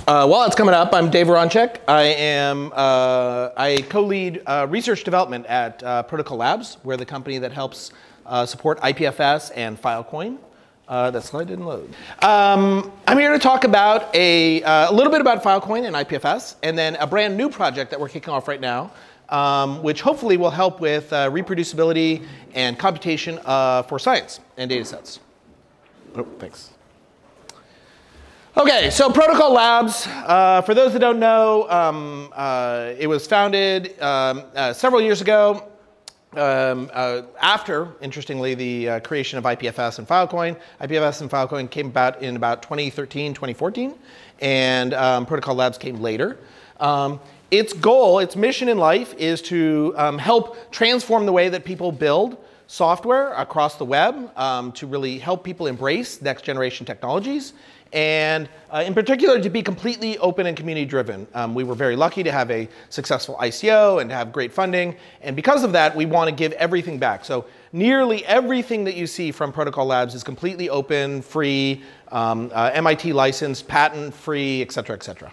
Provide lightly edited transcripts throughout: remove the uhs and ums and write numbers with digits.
While it's coming up, I'm Dave Aronchick. I co-lead research development at Protocol Labs. We're the company that helps support IPFS and Filecoin. That slide didn't load. I'm here to talk about a little bit about Filecoin and IPFS, and then a brand new project that we're kicking off right now, which hopefully will help with reproducibility and computation for science and data sets. Oh, thanks. Okay, so Protocol Labs, for those that don't know, it was founded several years ago after, interestingly, the creation of IPFS and Filecoin. IPFS and Filecoin came about in about 2013, 2014, and Protocol Labs came later. Its goal, its mission in life is to help transform the way that people build software across the web to really help people embrace next generation technologies. And in particular, to be completely open and community driven. We were very lucky to have a successful ICO and to have great funding. And because of that, we want to give everything back. So nearly everything that you see from Protocol Labs is completely open, free, MIT licensed, patent free, et cetera, et cetera.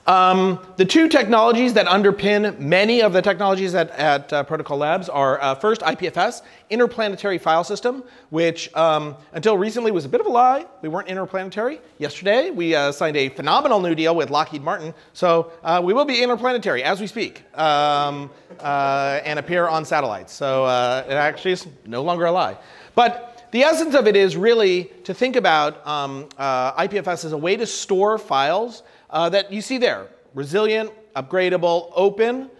The two technologies that underpin many of the technologies at Protocol Labs are first IPFS, Interplanetary File System, which until recently was a bit of a lie. We weren't interplanetary. Yesterday, we signed a phenomenal new deal with Lockheed Martin. So we will be interplanetary as we speak and appear on satellites. So it actually is no longer a lie. But the essence of it is really to think about IPFS as a way to store files that you see there. Resilient, upgradable, open.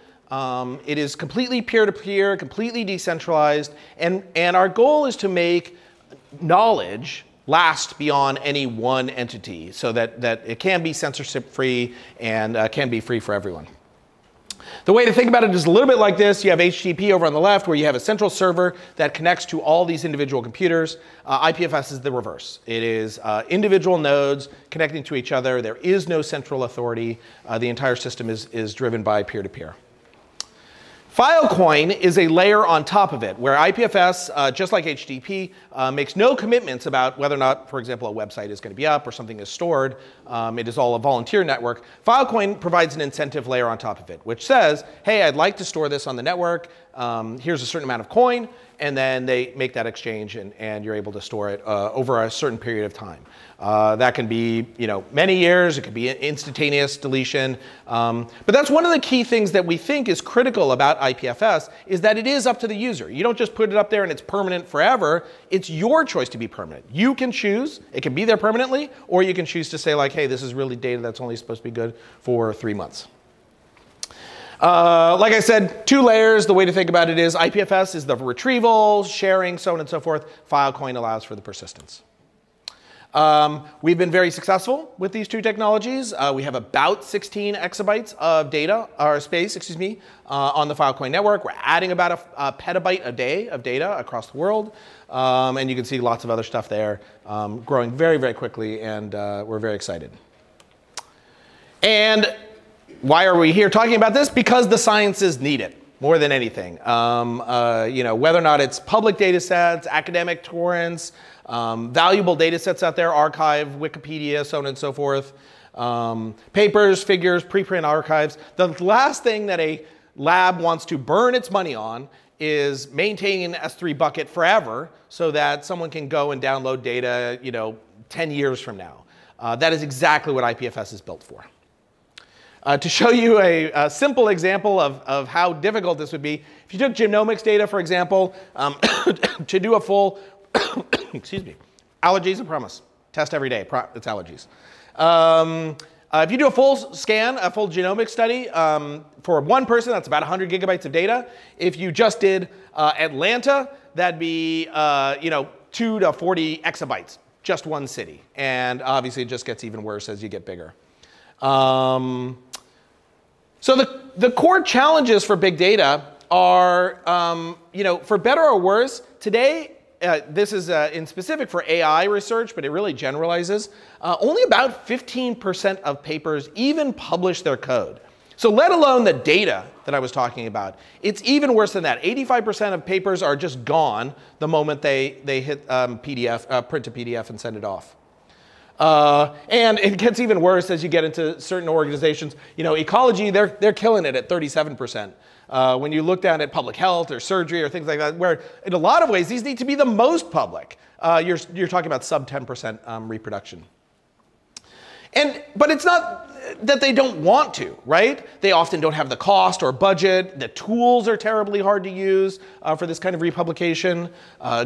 It is completely peer-to-peer, completely decentralized. And our goal is to make knowledge last beyond any one entity so that it can be censorship-free and can be free for everyone. The way to think about it is a little bit like this. You have HTTP over on the left, where you have a central server that connects to all these individual computers. IPFS is the reverse. It is individual nodes connecting to each other. There is no central authority. The entire system is driven by peer-to-peer. Filecoin is a layer on top of it, where IPFS, just like HTTP, makes no commitments about whether or not, for example, a website is going to be up or something is stored. It is all a volunteer network. Filecoin provides an incentive layer on top of it, which says, hey, I'd like to store this on the network. Here's a certain amount of coin. And then they make that exchange, and you're able to store it over a certain period of time. That can be, many years. It could be instantaneous deletion. But that's one of the key things that we think is critical about IPFS is that it is up to the user. You don't just put it up there and it's permanent forever. It's your choice to be permanent. You can choose. It can be there permanently, or you can choose to say, like, hey, this is really data that's only supposed to be good for 3 months. Like I said, two layers. The way to think about it is IPFS is the retrieval, sharing, so on and so forth. Filecoin allows for the persistence. We've been very successful with these two technologies. We have about 16 exabytes of data, or space, excuse me, on the Filecoin network. We're adding about a petabyte a day of data across the world. And you can see lots of other stuff there, growing very, very quickly, and we're very excited. And why are we here talking about this? Because the sciences need it more than anything. Whether or not it's public data sets, academic torrents, valuable data sets out there, archive, Wikipedia, so on and so forth, papers, figures, preprint archives. The last thing that a lab wants to burn its money on is maintaining an S3 bucket forever so that someone can go and download data 10 years from now. That is exactly what IPFS is built for. To show you a simple example of how difficult this would be, if you took genomics data, for example, to do a full, excuse me, allergies, I promise, test every day, it's allergies. If you do a full scan, a full genomic study, for one person, that's about 100 gigabytes of data. If you just did Atlanta, that'd be 2 to 40 exabytes, just one city. And obviously, it just gets even worse as you get bigger. So the core challenges for big data are, for better or worse, today, this is in specific for AI research, but it really generalizes, only about 15% of papers even publish their code. So let alone the data that I was talking about, it's even worse than that. 85% of papers are just gone the moment they hit print to PDF and send it off. And it gets even worse as you get into certain organizations. You know, ecology, they're killing it at 37%. When you look down at public health or surgery or things like that, where in a lot of ways these need to be the most public, you're talking about sub 10% reproduction. But it's not that they don't want to, right? They often don't have the cost or budget. The tools are terribly hard to use for this kind of republication.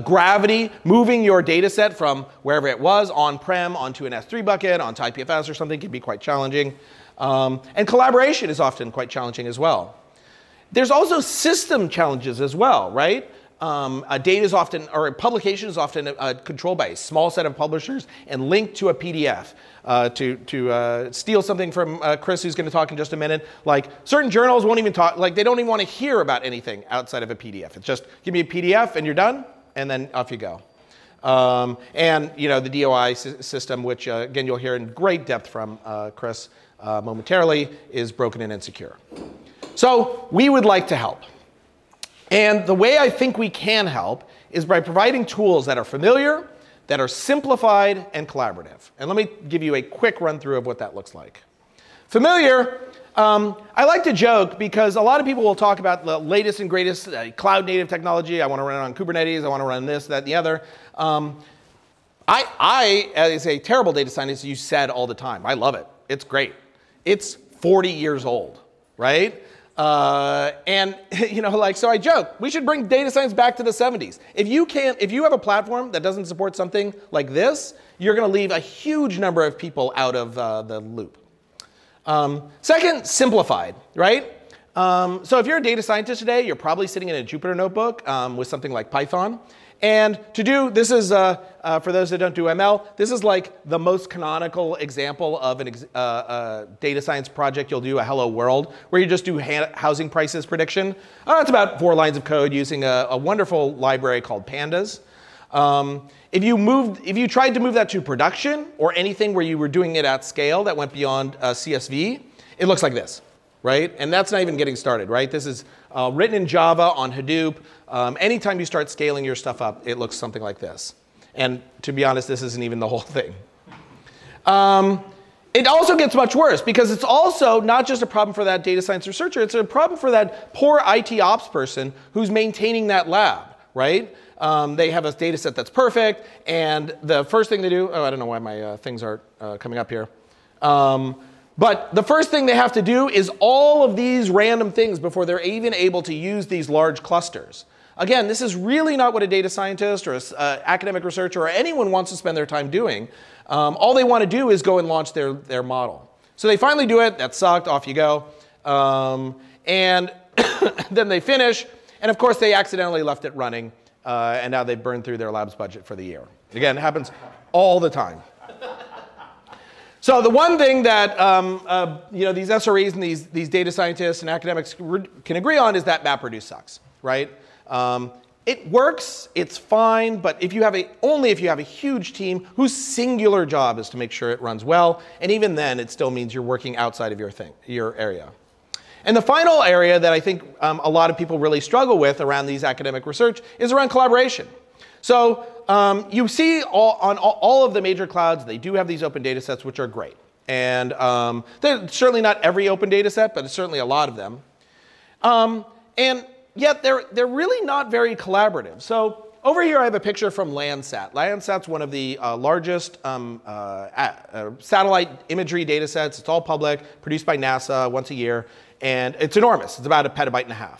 Gravity, moving your data set from wherever it was, on-prem, onto an S3 bucket, onto IPFS or something, can be quite challenging. And collaboration is often quite challenging as well. There's also system challenges as well, right? Data is often, or publication is often controlled by a small set of publishers and linked to a PDF. To steal something from Chris, who's going to talk in just a minute, like certain journals won't even talk, like they don't even want to hear about anything outside of a PDF. It's just give me a PDF and you're done, and then off you go. And you know, the DOI system, which again you'll hear in great depth from Chris momentarily, is broken and insecure. So we would like to help. And the way I think we can help is by providing tools that are familiar, that are simplified and collaborative. And let me give you a quick run through of what that looks like. Familiar, I like to joke because a lot of people will talk about the latest and greatest cloud native technology. I want to run it on Kubernetes. I want to run this, that, and the other. I, as a terrible data scientist, use SED all the time. I love it. It's great. It's 40 years old, right? And you know, like, so I joke, we should bring data science back to the 70s. If you have a platform that doesn't support something like this, you're going to leave a huge number of people out of the loop. Second, simplified, right? So if you're a data scientist today, you're probably sitting in a Jupyter notebook with something like Python. And to do, this is, for those that don't do ML, this is like the most canonical example of a data science project you'll do, a hello world, where you just do housing prices prediction. It's about 4 lines of code using a wonderful library called pandas. If you tried to move that to production or anything where you were doing it at scale that went beyond CSV, it looks like this, right? And that's not even getting started, right? This is written in Java on Hadoop. Anytime you start scaling your stuff up, it looks something like this. And to be honest, this isn't even the whole thing. It also gets much worse because it's also not just a problem for that data science researcher, it's a problem for that poor IT ops person who's maintaining that lab, right? They have a data set that's perfect, and the first thing they do, oh, I don't know why my things aren't coming up here. But the first thing they have to do is all of these random things before they're even able to use these large clusters. Again, this is really not what a data scientist or an academic researcher or anyone wants to spend their time doing. All they want to do is go and launch their model. So they finally do it. That sucked. Off you go. And then they finish. And of course, they accidentally left it running. And now they've burned through their lab's budget for the year. Again, it happens all the time. So the one thing that you know, these SREs and these data scientists and academics can agree on is that MapReduce sucks, right? It works, it's fine, but only if you have a huge team whose singular job is to make sure it runs well, and even then, it still means you're working outside of your area. And the final area that I think a lot of people really struggle with around these academic research is around collaboration. So you see on all of the major clouds, they do have these open data sets, which are great. And they're certainly not every open data set, but it's certainly a lot of them. And yet they're really not very collaborative. So over here I have a picture from Landsat. Landsat's one of the largest satellite imagery data sets. It's all public, produced by NASA once a year. And it's enormous. It's about 1.5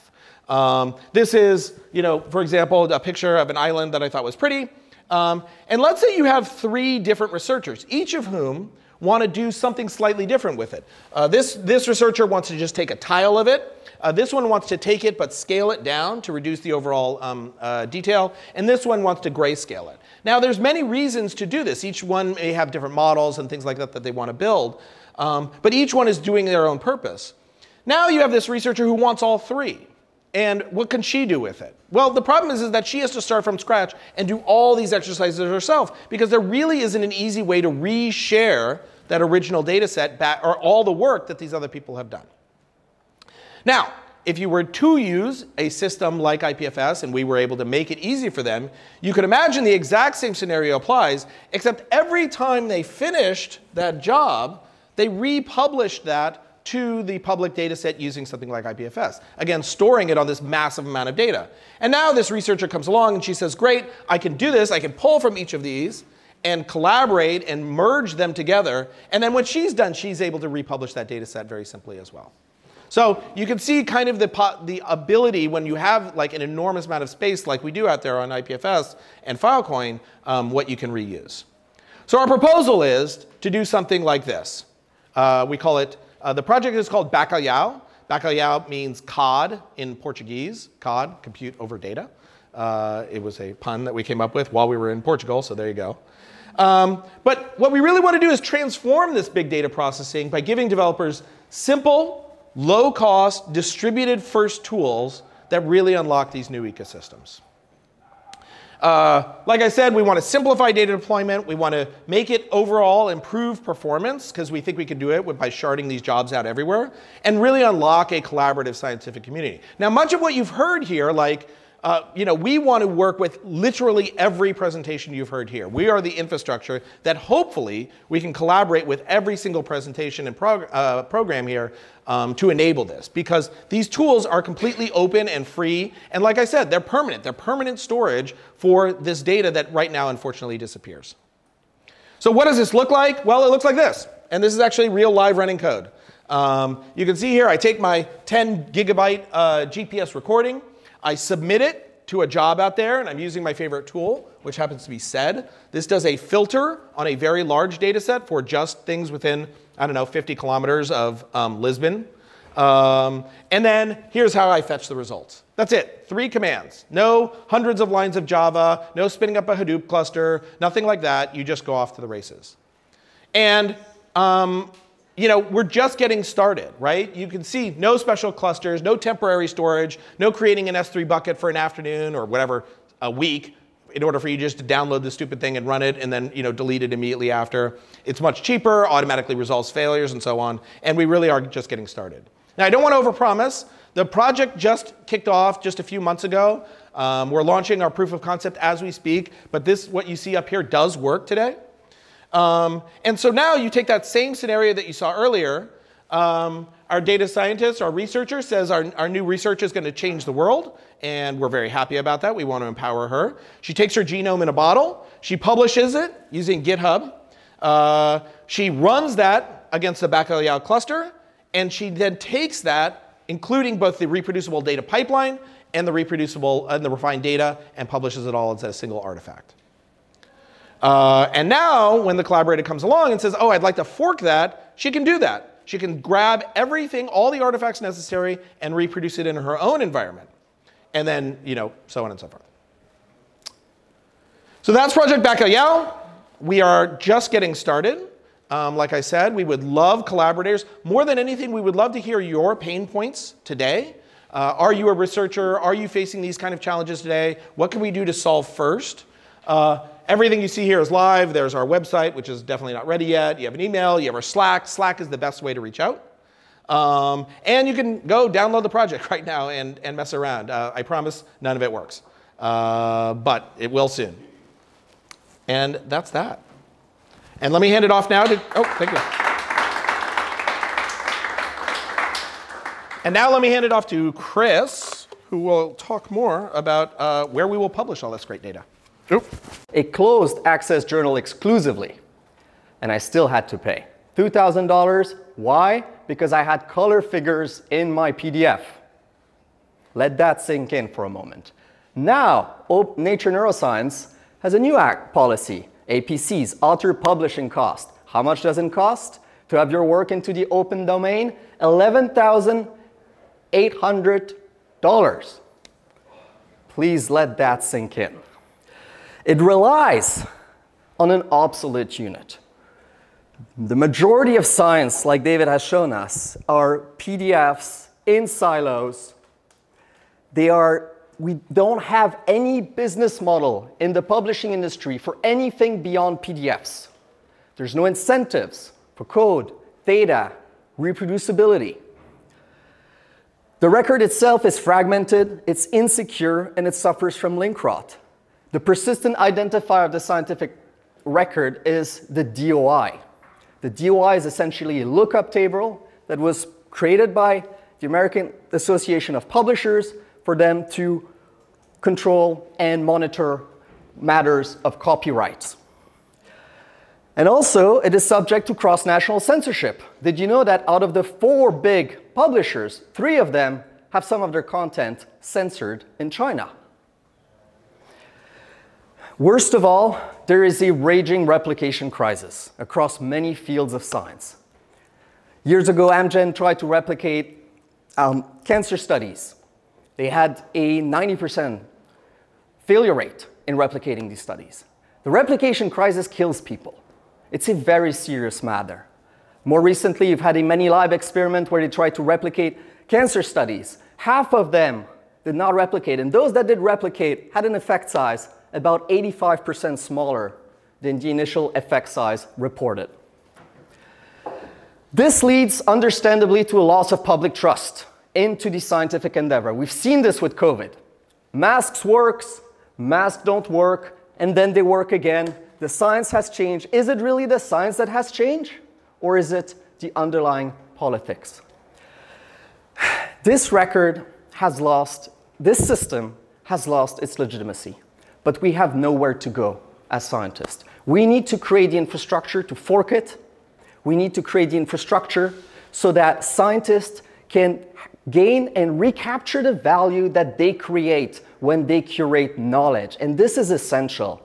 PB. This is, you know, for example, a picture of an island that I thought was pretty. And let's say you have 3 different researchers, each of whom want to do something slightly different with it. This researcher wants to just take a tile of it. This one wants to take it but scale it down to reduce the overall detail. And this one wants to grayscale it. Now, there's many reasons to do this. Each one may have different models and things like that that they want to build. But each one is doing their own purpose. Now you have this researcher who wants all 3. And what can she do with it? Well, the problem is that she has to start from scratch and do all these exercises herself because there really isn't an easy way to reshare that original data set back, or all the work that these other people have done. Now, if you were to use a system like IPFS and we were able to make it easy for them, you could imagine the exact same scenario applies, except every time they finished that job, they republished that to the public data set using something like IPFS. Again, storing it on this massive amount of data. And now this researcher comes along and she says, great, I can do this. I can pull from each of these and collaborate and merge them together. And then when she's done, she's able to republish that data set very simply as well. So you can see kind of the ability when you have like an enormous amount of space like we do out there on IPFS and Filecoin, what you can reuse. So our proposal is to do something like this. We call it, the project is called Bacalhau. Bacalhau means cod in Portuguese. Cod, compute over data. It was a pun that we came up with while we were in Portugal, so there you go. But what we really want to do is transform this big data processing by giving developers simple, low-cost, distributed-first tools that really unlock these new ecosystems. Like I said, we want to simplify data deployment. We want to make it overall improve performance, because we think we can do it by sharding these jobs out everywhere, and really unlock a collaborative scientific community. Now, much of what you've heard here, like, we want to work with literally every presentation you've heard here. We are the infrastructure that hopefully we can collaborate with every single presentation and program here to enable this. Because these tools are completely open and free. And like I said, they're permanent. They're permanent storage for this data that right now unfortunately disappears. So what does this look like? Well, it looks like this. And this is actually real live running code. You can see here I take my 10 gigabyte GPS recording. I submit it to a job out there, and I'm using my favorite tool, which happens to be SED. This does a filter on a very large data set for just things within, I don't know, 50 kilometers of Lisbon. And then here's how I fetch the results. That's it. 3 commands. No hundreds of lines of Java, no spinning up a Hadoop cluster, nothing like that. You just go off to the races. And we're just getting started, right? You can see no special clusters, no temporary storage, no creating an S3 bucket for an afternoon or whatever, a week, in order for you just to download the stupid thing and run it and then delete it immediately after. It's much cheaper, automatically resolves failures and so on, and we really are just getting started. Now, I don't want to overpromise. The project just kicked off just a few months ago. We're launching our proof of concept as we speak, but this, what you see up here, does work today. And so now you take that same scenario that you saw earlier. Our data scientist, our researcher, says our new research is going to change the world, and we're very happy about that. We want to empower her. She takes her genome in a bottle. She publishes it using GitHub. She runs that against the Bacalhau cluster, and she then takes that, including both the reproducible data pipeline and the reproducible and the refined data, and publishes it all as a single artifact. And now, when the collaborator comes along and says, oh, I'd like to fork that, she can do that. She can grab everything, all the artifacts necessary, and reproduce it in her own environment. And then, so on and so forth. So that's Project Bacalhau. We are just getting started. Like I said, we would love collaborators. More than anything, we would love to hear your pain points today. Are you a researcher? Are you facing these kind of challenges today? What can we do to solve first? Everything you see here is live. There's our website, which is definitely not ready yet. You have an email. You have our Slack. Slack is the best way to reach out. And you can go download the project right now and mess around. I promise none of it works. But it will soon. And that's that. And let me hand it off now to, oh, thank you. And now let me hand it off to Chris, who will talk more about where we will publish all this great data. Oop. A closed access journal exclusively, and I still had to pay $2,000. Why? Because I had color figures in my PDF. Let that sink in for a moment. Now, Nature Neuroscience has a new policy, APCs, author publishing cost. How much does it cost to have your work into the open domain? $11,800. Please let that sink in. It relies on an obsolete unit. The majority of science, like David has shown us, are PDFs in silos. We don't have any business model in the publishing industry for anything beyond PDFs. There's no incentives for code, data, reproducibility. The record itself is fragmented, it's insecure, and it suffers from link rot. The persistent identifier of the scientific record is the DOI. The DOI is essentially a lookup table that was created by the American Association of Publishers for them to control and monitor matters of copyrights. And also, it is subject to cross-national censorship. Did you know that out of the 4 big publishers, 3 of them have some of their content censored in China? Worst of all, there is a raging replication crisis across many fields of science. Years ago, Amgen tried to replicate cancer studies. They had a 90% failure rate in replicating these studies. The replication crisis kills people. It's a very serious matter. More recently, you've had a many-lab experiment where they tried to replicate cancer studies. Half of them did not replicate, and those that did replicate had an effect size about 85% smaller than the initial effect size reported. This leads, understandably, to a loss of public trust into the scientific endeavor. We've seen this with COVID. Masks works, masks don't work, and then they work again. The science has changed. Is it really the science that has changed, or is it the underlying politics? This record has lost, this system has lost its legitimacy, but we have nowhere to go as scientists. We need to create the infrastructure to fork it. We need to create the infrastructure so that scientists can gain and recapture the value that they create when they curate knowledge. And this is essential.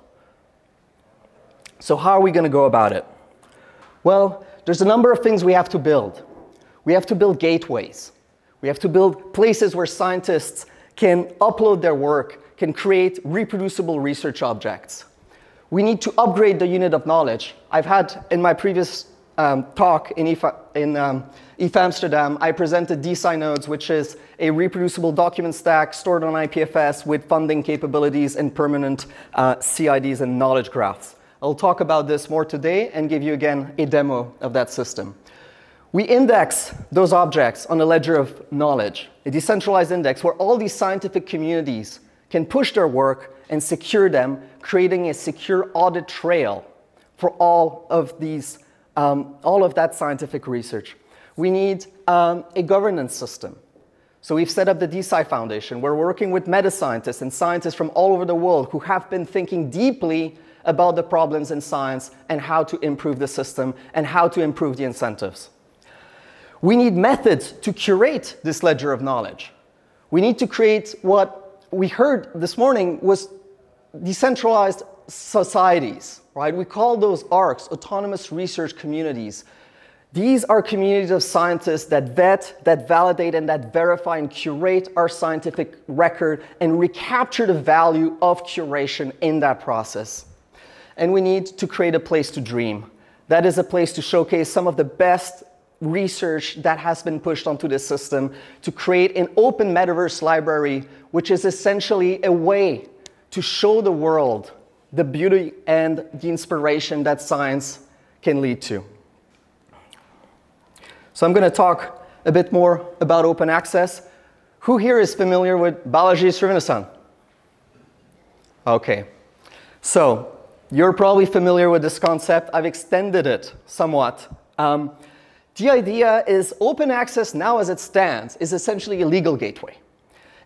So how are we going to go about it? Well, there's a number of things we have to build. We have to build gateways. We have to build places where scientists can upload their work, can create reproducible research objects. We need to upgrade the unit of knowledge. I've had, in my previous talk in ETH Amsterdam, I presented DeSciNodes, which is a reproducible document stack stored on IPFS with funding capabilities and permanent CIDs and knowledge graphs. I'll talk about this more today and give you again a demo of that system. We index those objects on a ledger of knowledge, a decentralized index where all these scientific communities can push their work and secure them, creating a secure audit trail for all of that scientific research. We need a governance system. So we've set up the DeSci Foundation. We're working with meta-scientists and scientists from all over the world who have been thinking deeply about the problems in science and how to improve the system and how to improve the incentives. We need methods to curate this ledger of knowledge. We need to create what we heard this morning was decentralized societies, right? We call those ARCs, autonomous research communities. These are communities of scientists that vet, that validate, and that verify and curate our scientific record and recapture the value of curation in that process. And we need to create a place to dream. That is a place to showcase some of the best research that has been pushed onto this system, to create an open metaverse library, which is essentially a way to show the world the beauty and the inspiration that science can lead to. So I'm going to talk a bit more about open access. Who here is familiar with Balaji Srinivasan? Okay. So you're probably familiar with this concept. I've extended it somewhat. The idea is open access now as it stands is essentially a legal gateway.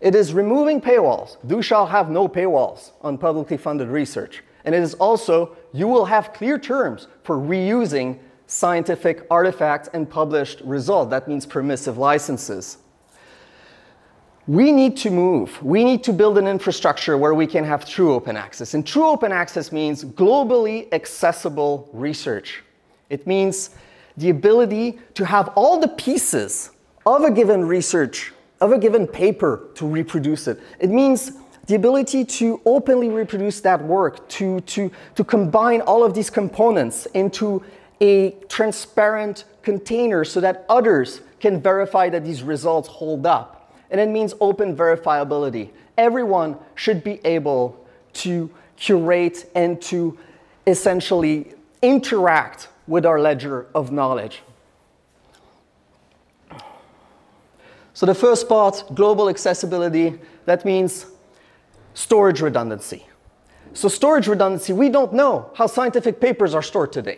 It is removing paywalls. You shall have no paywalls on publicly funded research. And it is also, you will have clear terms for reusing scientific artifacts and published results. That means permissive licenses. We need to move. We need to build an infrastructure where we can have true open access. And true open access means globally accessible research. It means the ability to have all the pieces of a given research, of a given paper, to reproduce it. It means the ability to openly reproduce that work, to combine all of these components into a transparent container so that others can verify that these results hold up. And it means open verifiability. Everyone should be able to curate and to essentially interact with our ledger of knowledge. So the first part, global accessibility, that means storage redundancy. So storage redundancy, we don't know how scientific papers are stored today.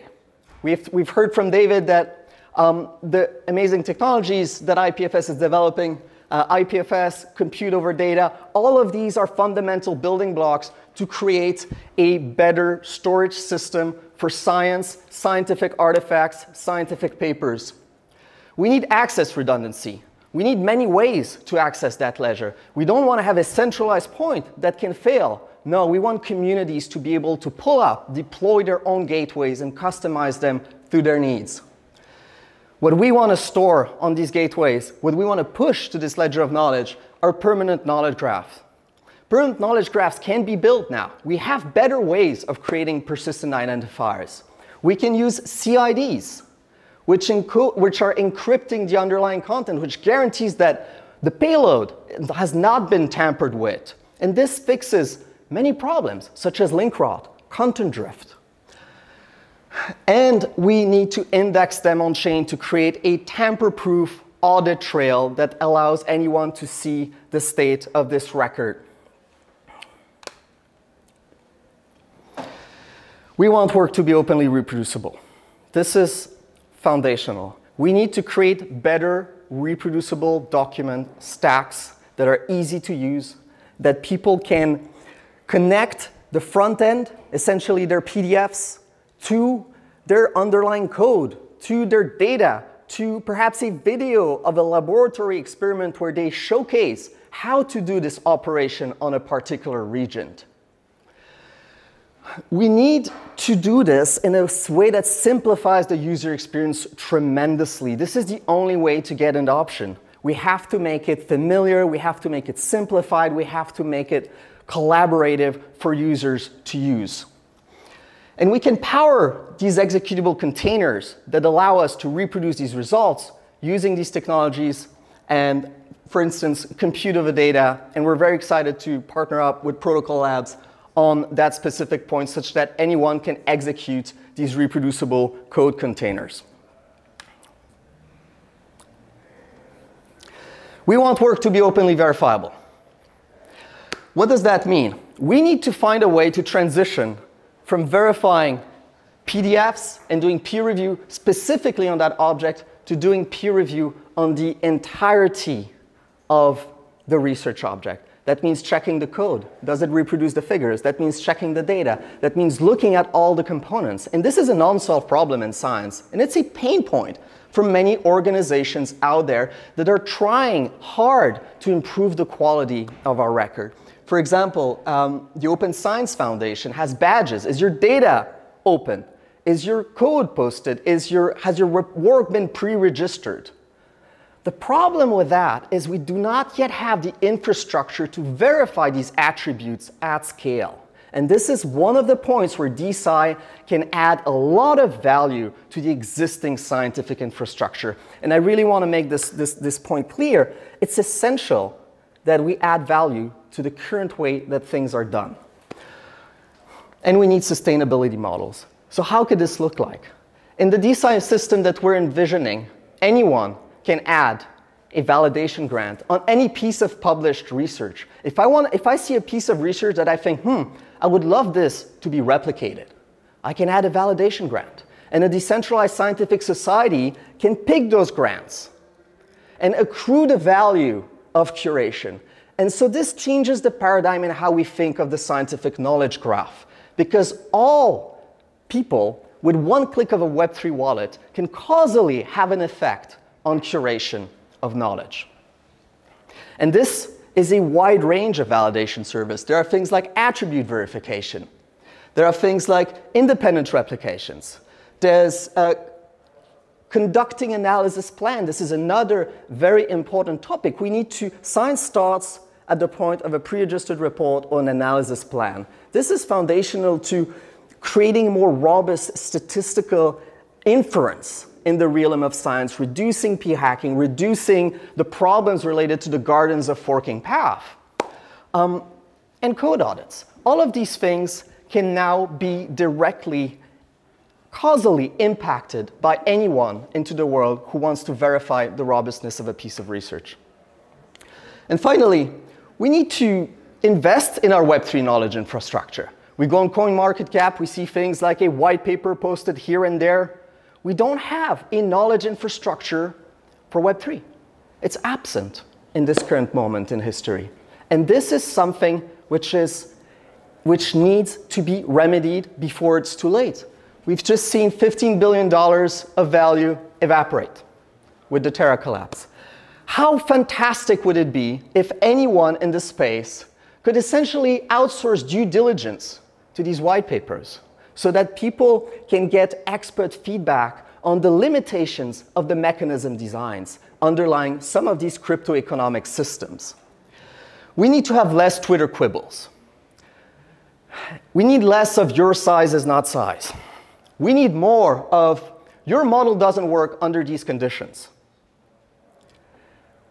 We've heard from David that the amazing technologies that IPFS is developing, IPFS, compute over data, all of these are fundamental building blocks to create a better storage system for science, scientific artifacts, scientific papers. We need access redundancy. We need many ways to access that ledger. We don't want to have a centralized point that can fail. No, we want communities to be able to pull up, deploy their own gateways, and customize them through their needs. What we want to store on these gateways, what we want to push to this ledger of knowledge, are permanent knowledge graphs. Permanent knowledge graphs can be built now. We have better ways of creating persistent identifiers. We can use CIDs, which are encrypting the underlying content, which guarantees that the payload has not been tampered with. And this fixes many problems, such as link rot, content drift. And we need to index them on chain to create a tamper-proof audit trail that allows anyone to see the state of this record. We want work to be openly reproducible. This is foundational. We need to create better reproducible document stacks that are easy to use, that people can connect the front end, essentially their PDFs, to their underlying code, to their data, to perhaps a video of a laboratory experiment where they showcase how to do this operation on a particular region. We need to do this in a way that simplifies the user experience tremendously. This is the only way to get adoption. We have to make it familiar, we have to make it simplified, we have to make it collaborative for users to use. And we can power these executable containers that allow us to reproduce these results using these technologies and, for instance, compute over data. And we're very excited to partner up with Protocol Labs on that specific point such that anyone can execute these reproducible code containers. We want work to be openly verifiable. What does that mean? We need to find a way to transition from verifying PDFs and doing peer review specifically on that object to doing peer review on the entirety of the research object. That means checking the code. Does it reproduce the figures? That means checking the data. That means looking at all the components. And this is an unsolved problem in science. And it's a pain point for many organizations out there that are trying hard to improve the quality of our record. For example, the Open Science Foundation has badges. Is your data open? Is your code posted? Has your work been pre-registered? The problem with that is we do not yet have the infrastructure to verify these attributes at scale. And this is one of the points where DeSci can add a lot of value to the existing scientific infrastructure. And I really want to make this point clear. It's essential that we add value to the current way that things are done. And we need sustainability models. So how could this look like? In the DeSci system that we're envisioning, anyone can add a validation grant on any piece of published research. If I see a piece of research that I think, I would love this to be replicated, I can add a validation grant. And a decentralized scientific society can pick those grants and accrue the value of curation. And so this changes the paradigm in how we think of the scientific knowledge graph, because all people with one click of a Web3 wallet can causally have an effect on curation of knowledge. And this is a wide range of validation service. There are things like attribute verification. There are things like independent replications. There's conducting analysis plan. This is another very important topic. Science starts at the point of a pre-adjusted report or an analysis plan. This is foundational to creating more robust statistical inference in the realm of science, reducing p-hacking, reducing the problems related to the gardens of forking path, and code audits. All of these things can now be directly, causally impacted by anyone into the world who wants to verify the robustness of a piece of research. And finally, we need to invest in our Web3 knowledge infrastructure. We go on CoinMarketCap, we see things like a white paper posted here and there. We don't have a knowledge infrastructure for Web3. It's absent in this current moment in history. And this is something which needs to be remedied before it's too late. We've just seen $15 billion of value evaporate with the Terra collapse. How fantastic would it be if anyone in the space could essentially outsource due diligence to these white papers so that people can get expert feedback on the limitations of the mechanism designs underlying some of these crypto economic systems. We need to have less Twitter quibbles. We need less of your size is not size. We need more of your model doesn't work under these conditions.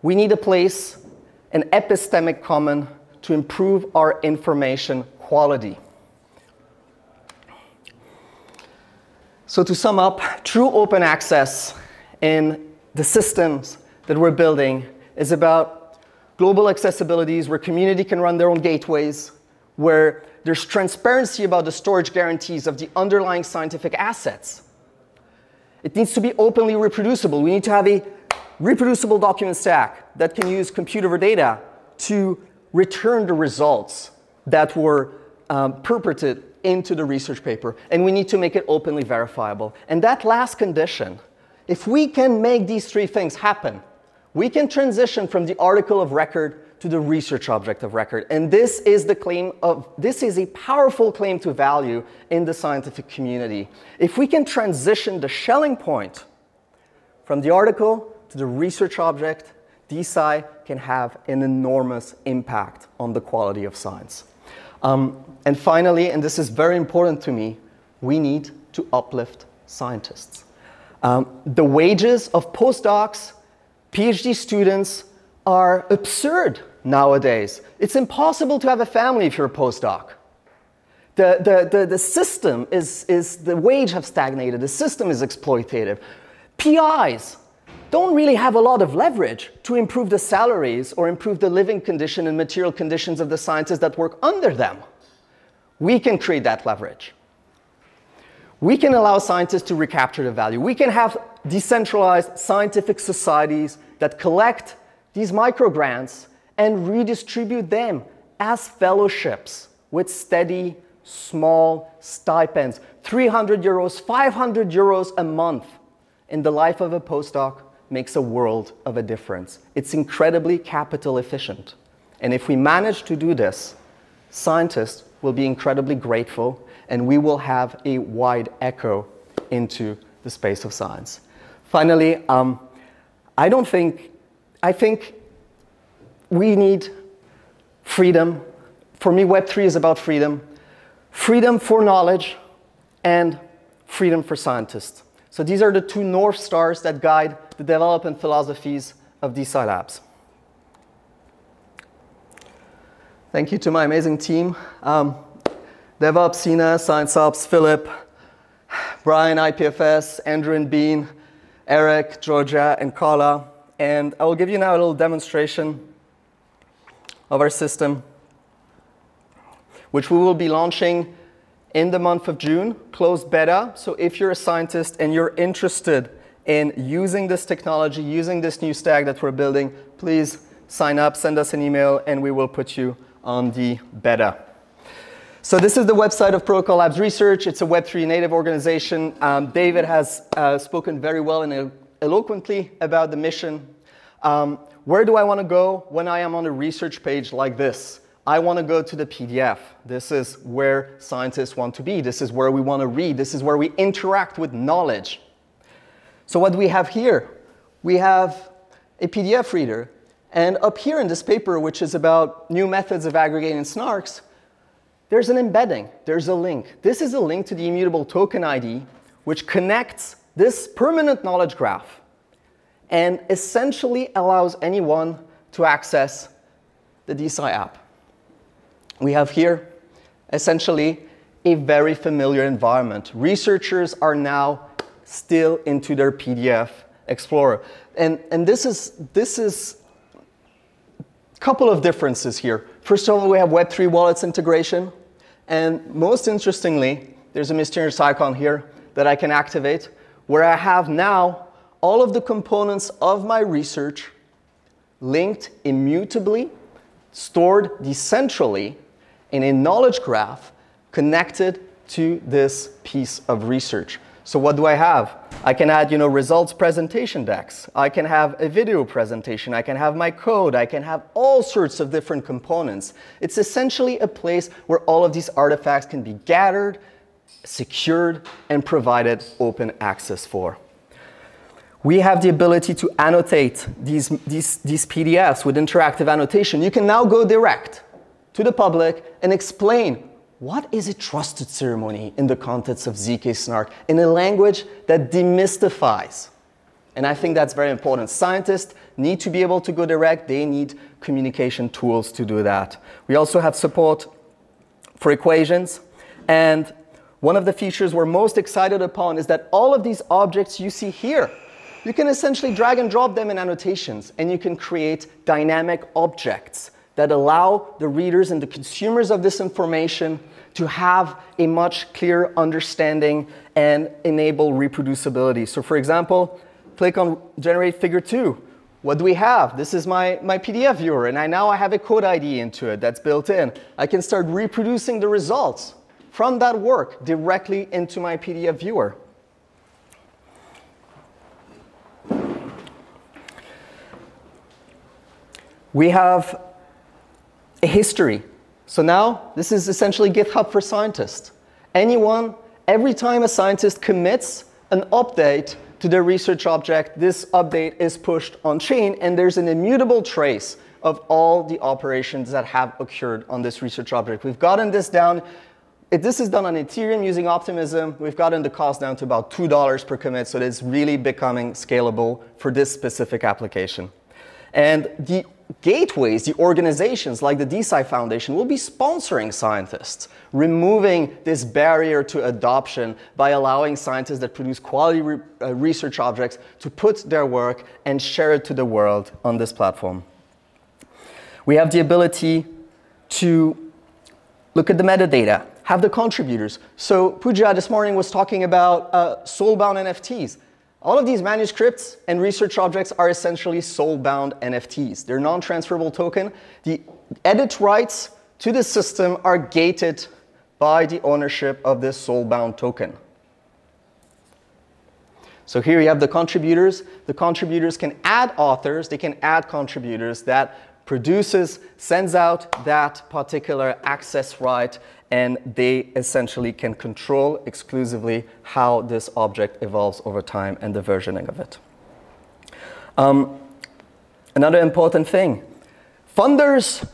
We need a place, an epistemic common, to improve our information quality. So to sum up, true open access in the systems that we're building is about global accessibilities where community can run their own gateways, where there's transparency about the storage guarantees of the underlying scientific assets. It needs to be openly reproducible. We need to have a reproducible document stack that can use computer data to return the results that were perpetrated into the research paper. And we need to make it openly verifiable. And that last condition, if we can make these three things happen, we can transition from the article of record to the research object of record. And this is a powerful claim to value in the scientific community. If we can transition the Schelling point from the article to the research object, DeSci can have an enormous impact on the quality of science. And finally, and this is very important to me, we need to uplift scientists. The wages of postdocs, PhD students are absurd nowadays. It's impossible to have a family if you're a postdoc. The system the wage have stagnated, the system is exploitative. PIs don't really have a lot of leverage to improve the salaries or improve the living condition and material conditions of the scientists that work under them. We can create that leverage. We can allow scientists to recapture the value. We can have decentralized scientific societies that collect these microgrants and redistribute them as fellowships with steady, small stipends. 300 euros, 500 euros a month in the life of a postdoc makes a world of a difference. It's incredibly capital efficient. And if we manage to do this, scientists will be incredibly grateful, and we will have a wide echo into the space of science. Finally, I think we need freedom. For me, Web3 is about freedom. Freedom for knowledge and freedom for scientists. So these are the two North Stars that guide the development philosophies of DeSci Labs. Thank you to my amazing team. DevOps, Sina, ScienceOps, Philip, Brian, IPFS, Andrew and Bean, Eric, Georgia, and Carla. And I will give you now a little demonstration of our system, which we will be launching in the month of June, closed beta. So if you're a scientist and you're interested in using this technology, using this new stack that we're building, please sign up, send us an email, and we will put you on the beta. So this is the website of Protocol Labs Research. It's a Web3 native organization. David has spoken very well and eloquently about the mission. Where do I want to go when I am on a research page like this? I want to go to the PDF. This is where scientists want to be. This is where we want to read. This is where we interact with knowledge. So what we have here, we have a PDF reader. And up here in this paper, which is about new methods of aggregating snarks, there's an embedding. There's a link. This is a link to the immutable token ID, which connects this permanent knowledge graph and essentially allows anyone to access the DeSci app. We have here essentially a very familiar environment. Researchers are now still into their PDF Explorer. And this is Couple of differences here. First of all, we have Web3 wallets integration. And most interestingly, there's a mysterious icon here that I can activate, where I have now all of the components of my research linked immutably, stored decentrally in a knowledge graph connected to this piece of research. So what do I have? I can add, results presentation decks. I can have a video presentation. I can have my code. I can have all sorts of different components. It's essentially a place where all of these artifacts can be gathered, secured, and provided open access for. We have the ability to annotate these PDFs with interactive annotation. You can now go direct to the public and explain what is a trusted ceremony in the context of ZK Snark in a language that demystifies. And I think that's very important. Scientists need to be able to go direct. They need communication tools to do that. We also have support for equations. And one of the features we're most excited upon is that all of these objects you see here, you can essentially drag and drop them in annotations, and you can create dynamic objects that allow the readers and the consumers of this information to have a much clearer understanding and enable reproducibility. So for example, click on Generate Figure 2. What do we have? This is my PDF viewer, and now I have a code ID into it that's built in. I can start reproducing the results from that work directly into my PDF viewer. We have a history. So now, this is essentially GitHub for scientists. Every time a scientist commits an update to their research object, this update is pushed on chain, and there's an immutable trace of all the operations that have occurred on this research object. We've gotten this down. This is done on Ethereum using Optimism. We've gotten the cost down to about $2 per commit, so it's really becoming scalable for this specific application. And the gateways, the organizations like the DeSci Foundation will be sponsoring scientists, removing this barrier to adoption by allowing scientists that produce quality research objects to put their work and share it to the world on this platform. We have the ability to look at the metadata, have the contributors. So Pooja this morning was talking about soul-bound NFTs. All of these manuscripts and research objects are essentially soul-bound NFTs. They're non-transferable token. The edit rights to the system are gated by the ownership of this soul-bound token. So here you have the contributors. The contributors can add authors. They can add contributors that sends out that particular access right, and they essentially can control exclusively how this object evolves over time and the versioning of it. Another important thing, funders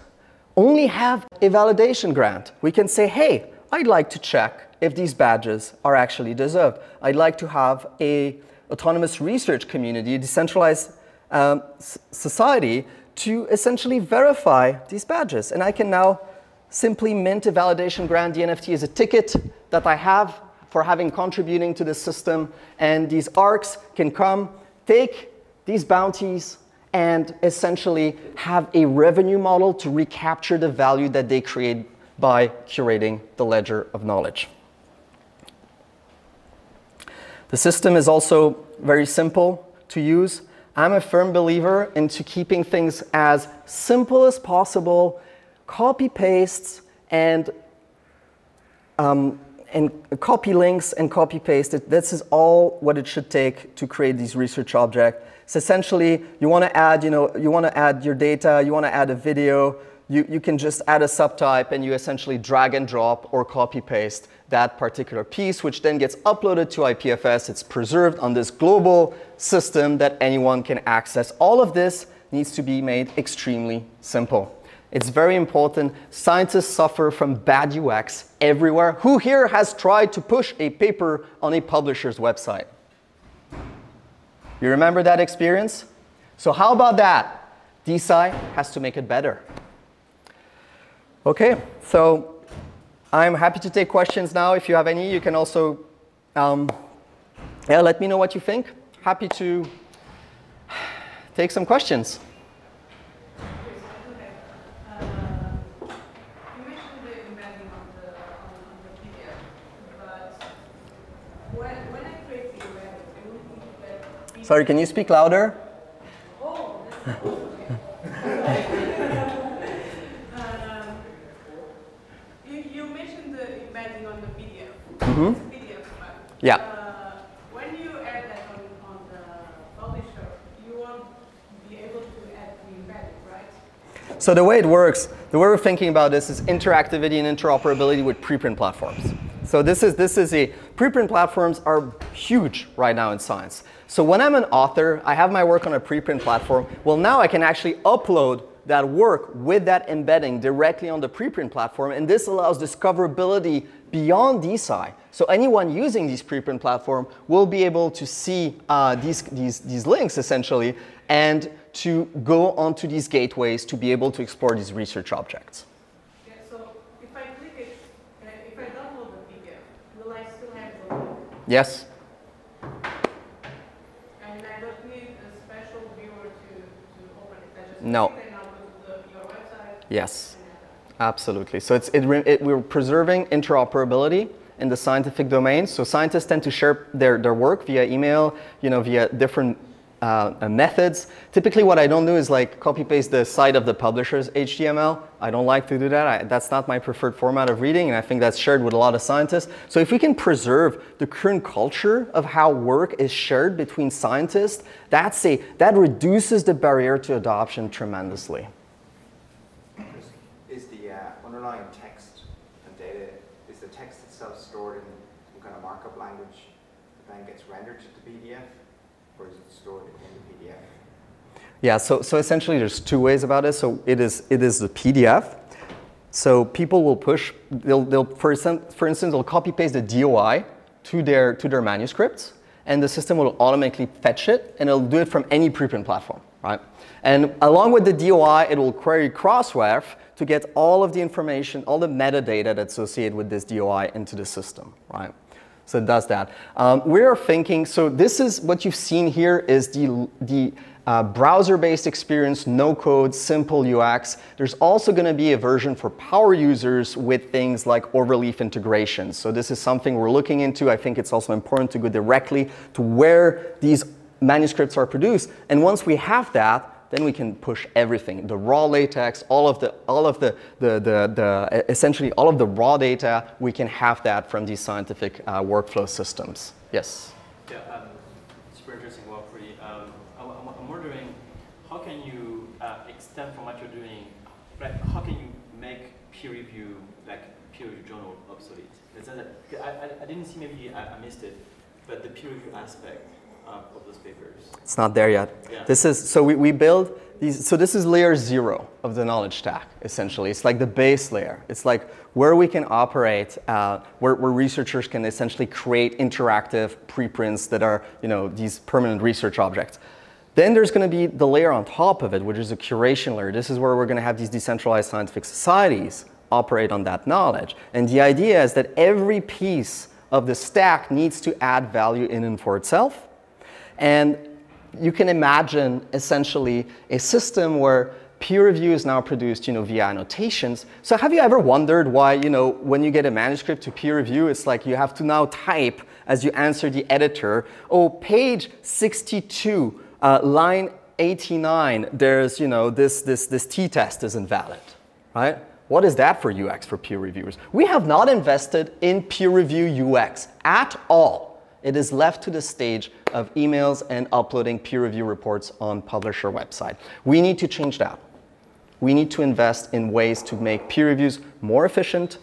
only have a validation grant. We can say, hey, I'd like to check if these badges are actually deserved. I'd like to have an autonomous research community, a decentralized society to essentially verify these badges. And I can now simply mint a validation grant. The NFT is a ticket that I have for contributing to the system. And these ARCs can come, take these bounties, and essentially have a revenue model to recapture the value that they create by curating the ledger of knowledge. The system is also very simple to use. I'm a firm believer into keeping things as simple as possible, copy pastes and copy links and copy paste it. This is all what it should take to create these research objects. So essentially, you want to add, you want to add your data, you want to add a video. You can just add a subtype and you essentially drag and drop or copy paste that particular piece, which then gets uploaded to IPFS. It's preserved on this global system that anyone can access. All of this needs to be made extremely simple. It's very important. Scientists suffer from bad UX everywhere. Who here has tried to push a paper on a publisher's website? You remember that experience? So how about that? DeSci has to make it better. OK, so I'm happy to take questions now. If you have any, you can also let me know what you think. Happy to take some questions. Sorry, can you speak louder? Oh, you mentioned the embedding on the PDF. Mm-hmm. It's a PDF file. Yeah. When you add that on the publisher, you won't be able to add the embedding, right? So the way it works, the way we're thinking about this is interactivity and interoperability with preprint platforms. So preprint platforms are huge right now in science. So when I'm an author, I have my work on a preprint platform. Well, now I can actually upload that work with that embedding directly on the preprint platform. And this allows discoverability beyond DeSci. So anyone using these preprint platform will be able to see these links, essentially, and to go onto these gateways to be able to explore these research objects. Yeah, so if I click it, if I download the PDF, will I still have the link? Yes. And I don't need a special viewer to open it. I just No. click it and I'll go to your website. Yes. Absolutely. So we're preserving interoperability in the scientific domain. So scientists tend to share their work via email, via different methods. Typically, what I don't do is like copy-paste the site of the publisher's HTML. I don't like to do that. That's not my preferred format of reading, and I think that's shared with a lot of scientists. So if we can preserve the current culture of how work is shared between scientists, that reduces the barrier to adoption tremendously. Is the underlying text and data, is the text itself stored in some kind of markup language that then gets rendered to the PDF, or is it stored in the PDF? Yeah, so essentially there's two ways about it. So it is the PDF. So people will push, for instance, they'll copy paste the DOI to their manuscripts, and the system will automatically fetch it, and it'll do it from any preprint platform, right? And along with the DOI, it will query Crossref to get all of the information, all the metadata that's associated with this DOI into the system, right? So it does that. We're thinking, so this is what you've seen here is the browser-based experience, no-code, simple UX. There's also going to be a version for power users with things like overleaf integration. So this is something we're looking into. I think it's also important to go directly to where these manuscripts are produced. And once we have that, then we can push everything, the raw latex, essentially all of the raw data, we can have that from these scientific workflow systems. Yes? Yeah, super interesting work, really. I'm wondering, how can you extend from what you're doing, like how can you make peer review journal obsolete? I didn't see, maybe I missed it, but the peer review aspect of those papers. It's not there yet. Yeah. So we build these, so this is layer 0 of the knowledge stack, essentially. It's like the base layer. It's like where we can operate, where researchers can essentially create interactive preprints that are, these permanent research objects. Then there's going to be the layer on top of it, which is a curation layer. This is where we're going to have these decentralized scientific societies operate on that knowledge. And the idea is that every piece of the stack needs to add value in and for itself. And you can imagine, essentially, a system where peer review is now produced, via annotations. So have you ever wondered why, when you get a manuscript to peer review, it's like you have to now type as you answer the editor, oh, page 62, line 89, there's, this t-test is invalid, right? What is that for UX for peer reviewers? We have not invested in peer review UX at all. It is left to the stage of emails and uploading peer review reports on publisher website. We need to change that. We need to invest in ways to make peer reviews more efficient,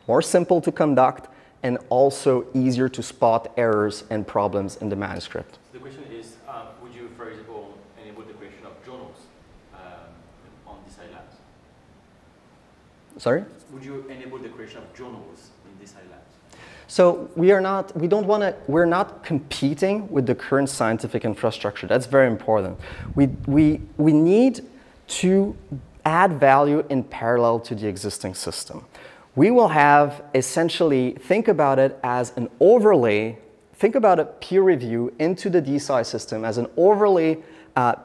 more simple to conduct, and also easier to spot errors and problems in the manuscript. The question is, would you, for example, enable the creation of journals on DeSci Labs? Sorry? Would you enable the creation of journals in DeSci Labs? So we're not competing with the current scientific infrastructure. That's very important. We need to add value in parallel to the existing system. We will have essentially, think about it as an overlay, think about a peer review into the DeSci system as an overlay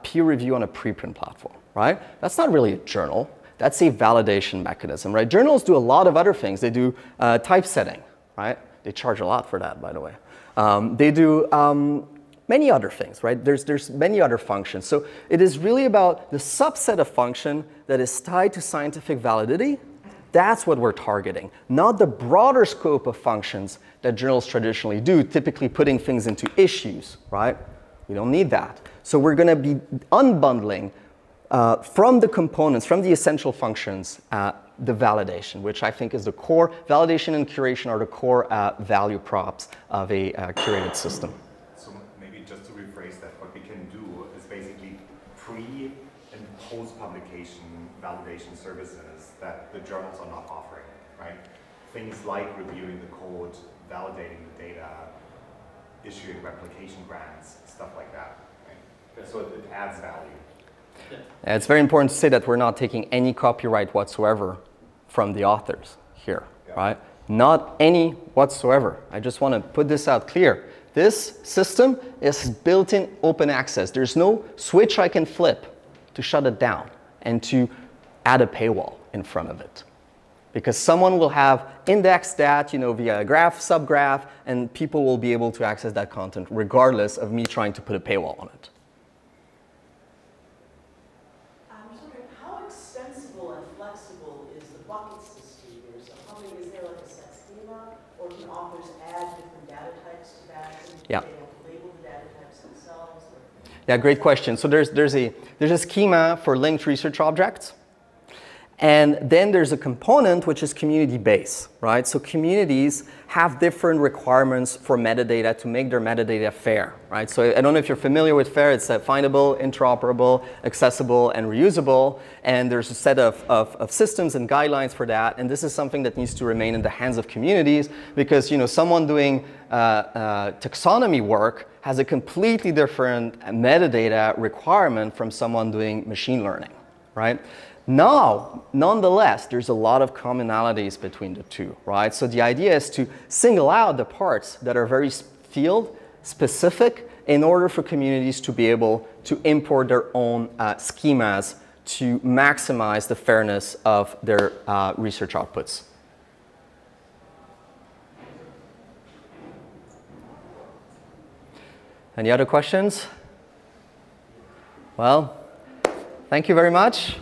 peer review on a preprint platform, right? That's not really a journal. That's a validation mechanism, right? Journals do a lot of other things. They do typesetting, right? They charge a lot for that, by the way. They do many other things, right? There's many other functions. So it is really about the subset of function that is tied to scientific validity. That's what we're targeting, not the broader scope of functions that journals traditionally do, typically putting things into issues, right? We don't need that. So we're going to be unbundling from the components, from the essential functions, the validation, which I think is the core. Validation and curation are the core value props of a curated system. So maybe just to rephrase that, what we can do is basically pre- and post-publication validation services that the journals are not offering, right? Things like reviewing the code, validating the data, issuing replication grants, stuff like that, right? So it adds value. Yeah. It's very important to say that we're not taking any copyright whatsoever from the authors here, right? Not any whatsoever. I just want to put this out clear. This system is built-in open access. There's no switch I can flip to shut it down and to add a paywall in front of it. Because someone will have indexed that, via a graph, subgraph, and people will be able to access that content regardless of me trying to put a paywall on it. I'm just wondering, how extensible and flexible is the bucket system here? So is there like a set schema, or can authors add different data types to that? And Yeah. they have to label the data types themselves? Or? Yeah, great question. So there's a schema for linked research objects. And then there's a component which is community-based, right? So communities have different requirements for metadata to make their metadata fair, right? So I don't know if you're familiar with FAIR. It's findable, interoperable, accessible, and reusable. And there's a set of systems and guidelines for that. And this is something that needs to remain in the hands of communities because, someone doing taxonomy work has a completely different metadata requirement from someone doing machine learning, right? Now, nonetheless, there's a lot of commonalities between the two, right? So the idea is to single out the parts that are very field specific in order for communities to be able to import their own schemas to maximize the fairness of their research outputs. Any other questions? Well, thank you very much.